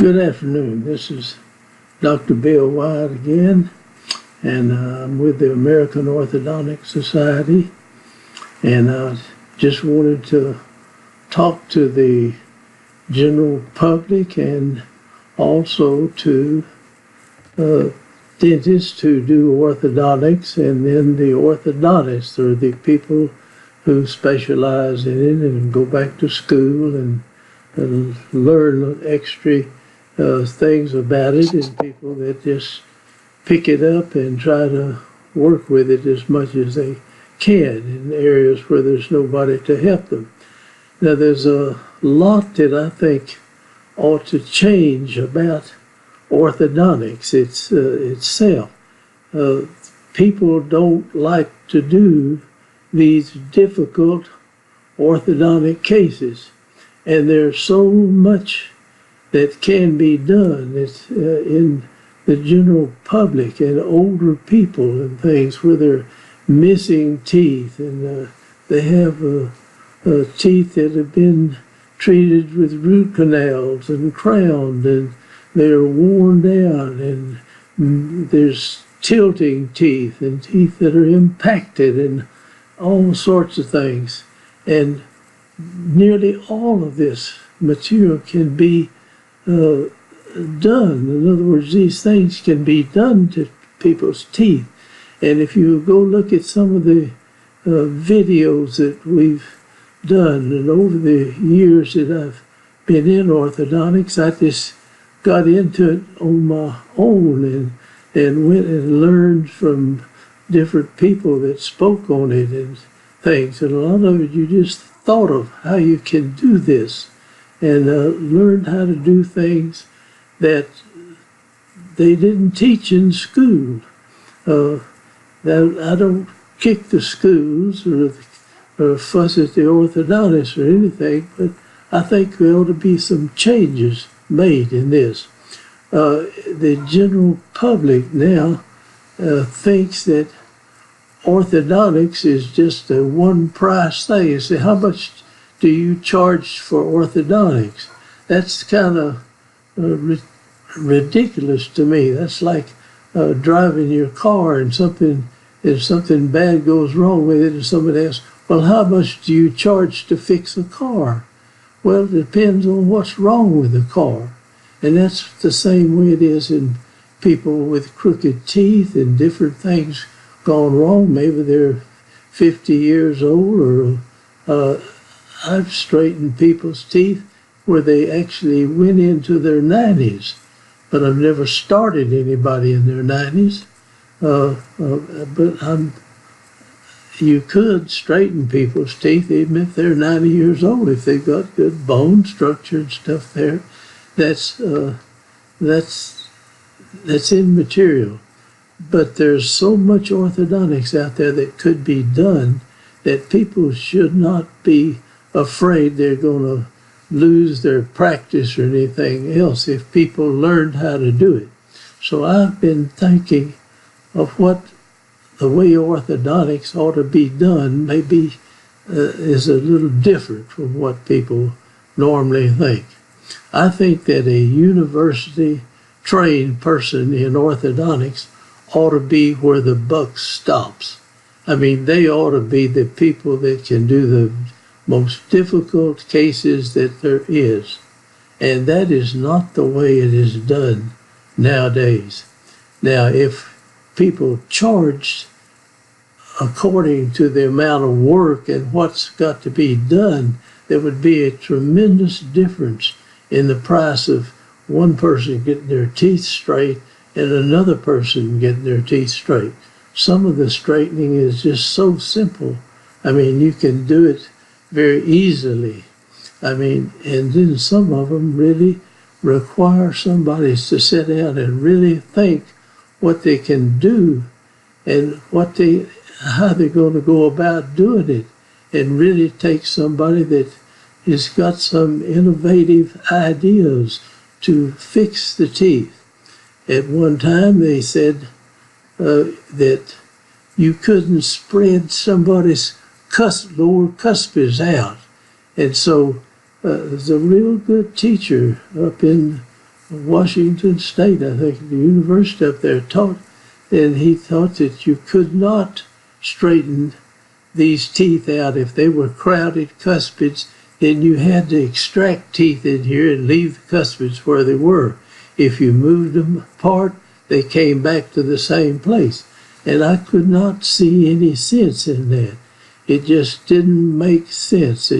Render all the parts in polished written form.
Good afternoon. This is Dr. Bill White again, and I'm with the American Orthodontic Society, and I just wanted to talk to the general public and also to dentists who do orthodontics, and then the orthodontists are the people who specialize in it and go back to school and learn extra things about it, and people that just pick it up and try to work with it as much as they can in areas where there's nobody to help them. Now, there's a lot that I think ought to change about orthodontics itself. People don't like to do these difficult orthodontic cases, and there's so much that can be done in the general public and older people and things where they're missing teeth, and they have teeth that have been treated with root canals and crowned, and they're worn down, and there's tilting teeth and teeth that are impacted and all sorts of things. And nearly all of this material can be done. In other words, these things can be done to people's teeth. And if you go look at some of the videos that we've done, and over the years that I've been in orthodontics, I just got into it on my own and went and learned from different people that spoke on it and things. And a lot of it you just thought of how you can do this, and learned how to do things that they didn't teach in school. I don't kick the schools or fuss at the orthodontists or anything, but I think there ought to be some changes made in this. The general public now thinks that orthodontics is just a one-price thing. You say, how much do you charge for orthodontics? That's kind of ridiculous to me. That's like driving your car and if something bad goes wrong with it, and somebody asks, well, how much do you charge to fix a car? Well, it depends on what's wrong with the car. And that's the same way it is in people with crooked teeth and different things gone wrong. Maybe they're 50 years old, or I've straightened people's teeth where they actually went into their 90s, but I've never started anybody in their 90s. But you could straighten people's teeth even if they're 90 years old, if they've got good bone structure and stuff there. That's immaterial. But there's so much orthodontics out there that could be done that people should not be afraid they're going to lose their practice or anything else if people learned how to do it. So I've been thinking of what the way orthodontics ought to be done maybe is a little different from what people normally think. I think that a university-trained person in orthodontics ought to be where the buck stops. I mean, they ought to be the people that can do the most difficult cases that there is. And that is not the way it is done nowadays. Now, if people charged according to the amount of work and what's got to be done, there would be a tremendous difference in the price of one person getting their teeth straight and another person getting their teeth straight. Some of the straightening is just so simple. I mean, you can do it very easily. I mean, and then some of them really require somebody to sit down and really think what they can do and how they're going to go about doing it, and really take somebody that has got some innovative ideas to fix the teeth. At one time, they said that you couldn't spread somebody's lower cuspids out. And so there's a real good teacher up in Washington State, I think, the university up there taught, and he thought that you could not straighten these teeth out if they were crowded cuspids. Then you had to extract teeth in here and leave the cuspids where they were. If you moved them apart, they came back to the same place. And I could not see any sense in that. It just didn't make sense.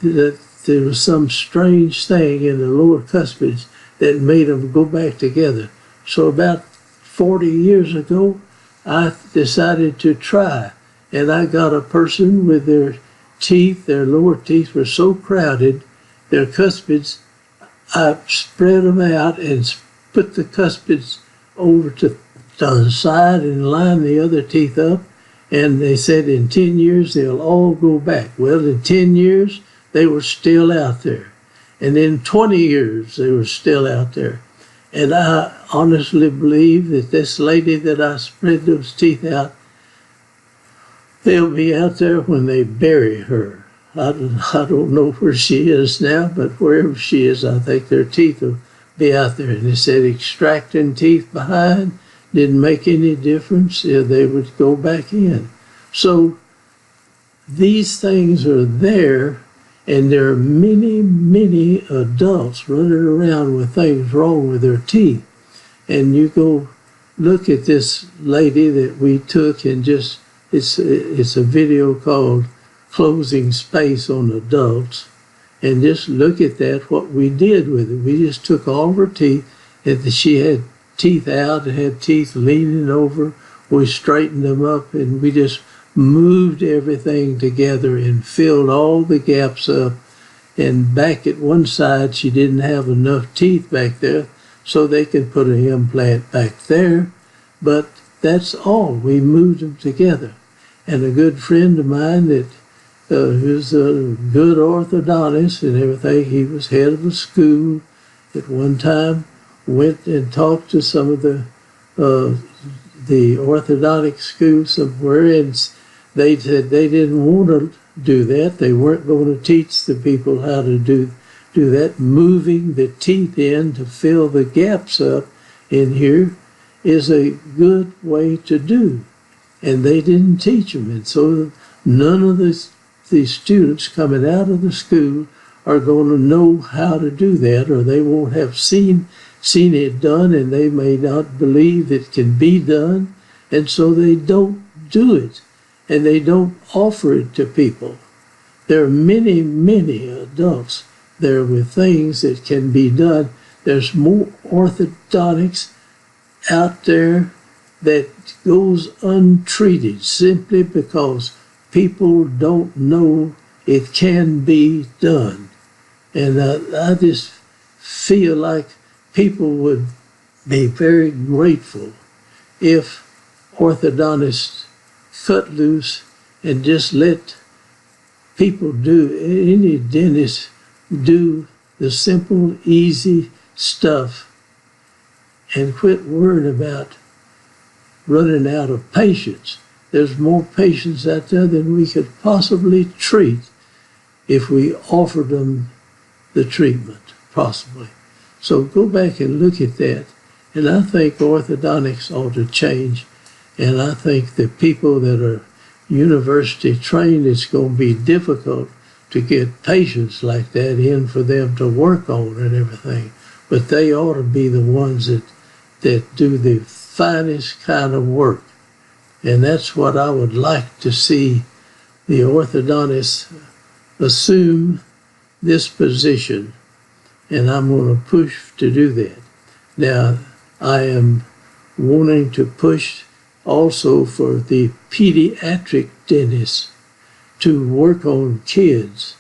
There was some strange thing in the lower cuspids that made them go back together. So about 40 years ago, I decided to try. And I got a person with their teeth, their lower teeth were so crowded, their cuspids, I spread them out and put the cuspids over to the side and lined the other teeth up. And they said in 10 years, they'll all go back. Well, in 10 years, they were still out there. And in 20 years, they were still out there. And I honestly believe that this lady that I spread those teeth out, they'll be out there when they bury her. I don't know where she is now, but wherever she is, I think their teeth will be out there. And they said extracting teeth behind didn't make any difference. Yeah, they would go back in. So these things are there. And there are many, many adults running around with things wrong with their teeth. And you go look at this lady that we took and just, it's a video called Closing Space on Adults. And just look at that, what we did with it. We just took all of her teeth, and she had teeth out and had teeth leaning over. We straightened them up and we just moved everything together and filled all the gaps up. And back at one side, she didn't have enough teeth back there, so they could put an implant back there. But that's all. We moved them together. And a good friend of mine that who's a good orthodontist and everything, he was head of a school at one time, went and talked to some of the orthodontic school somewhere, and they said they didn't want to do that. They weren't going to teach the people how to do that. Moving the teeth in to fill the gaps up in here is a good way to do. And they didn't teach them. And so none of these students coming out of the school are going to know how to do that, or they won't have seen it done, and they may not believe it can be done, and so they don't do it. And they don't offer it to people. There are many, many adults there with things that can be done. There's more orthodontics out there that goes untreated simply because people don't know it can be done. And I just feel like people would be very grateful if orthodontists cut loose and just let people do, any dentist do the simple, easy stuff and quit worrying about running out of patients. There's more patients out there than we could possibly treat if we offered them the treatment, possibly. So go back and look at that. And I think orthodontics ought to change. And I think the people that are university trained, it's going to be difficult to get patients like that in for them to work on and everything. But they ought to be the ones that do the finest kind of work. And that's what I would like to see the orthodontists assume this position. And I'm going to push to do that. Now, I am wanting to push also for the pediatric dentists to work on kids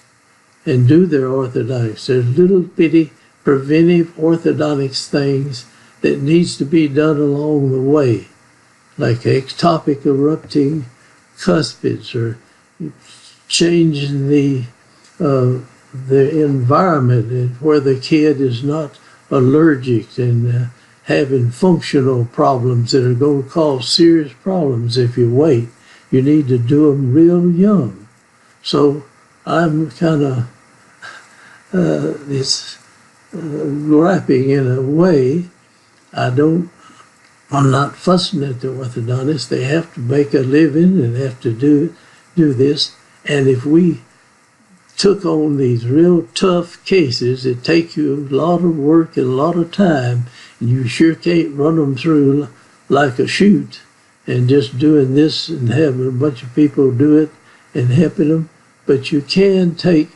and do their orthodontics. There's little bitty preventive orthodontics things that needs to be done along the way, like ectopic erupting cuspids or changing the environment where the kid is not allergic and having functional problems that are going to cause serious problems if you wait. You need to do them real young. So I'm kind of, griping in a way. I'm not fussing at the orthodontists. They have to make a living and have to do this. And if we took on these real tough cases that take you a lot of work and a lot of time, and you sure can't run them through like a chute and just doing this and having a bunch of people do it and helping them. But you can take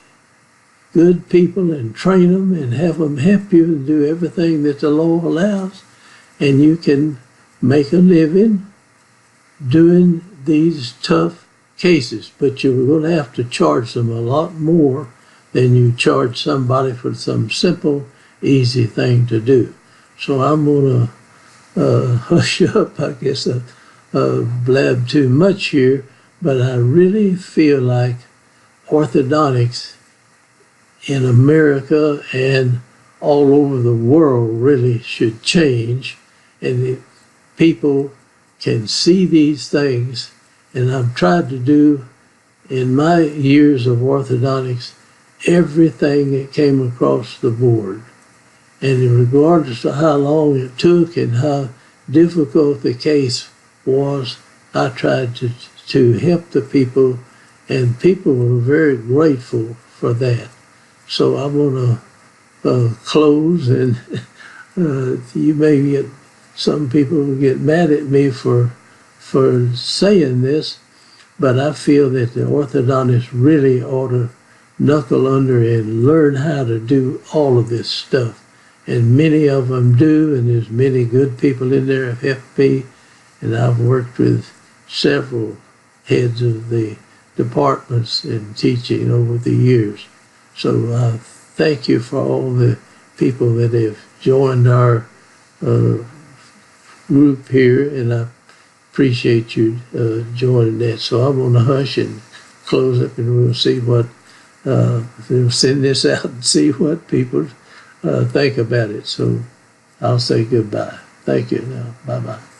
good people and train them and have them help you and do everything that the law allows, and you can make a living doing these tough cases. But you're going to have to charge them a lot more than you charge somebody for some simple, easy thing to do. So I'm going to hush up. I guess I blab too much here, but I really feel like orthodontics in America and all over the world really should change, and if people can see these things. And I've tried to do in my years of orthodontics everything that came across the board, and regardless of how long it took and how difficult the case was, I tried to help the people, and people were very grateful for that. So I'm going to close, and you may get some people will get mad at me for saying this, but I feel that the orthodontists really ought to knuckle under and learn how to do all of this stuff. And many of them do, and there's many good people in there have helped me, and I've worked with several heads of the departments in teaching over the years. So thank you for all the people that have joined our group here, and I appreciate you joining that. So I'm going to hush and close up, and we'll see what, we'll send this out and see what people think about it. So I'll say goodbye. Thank you now. Bye-bye.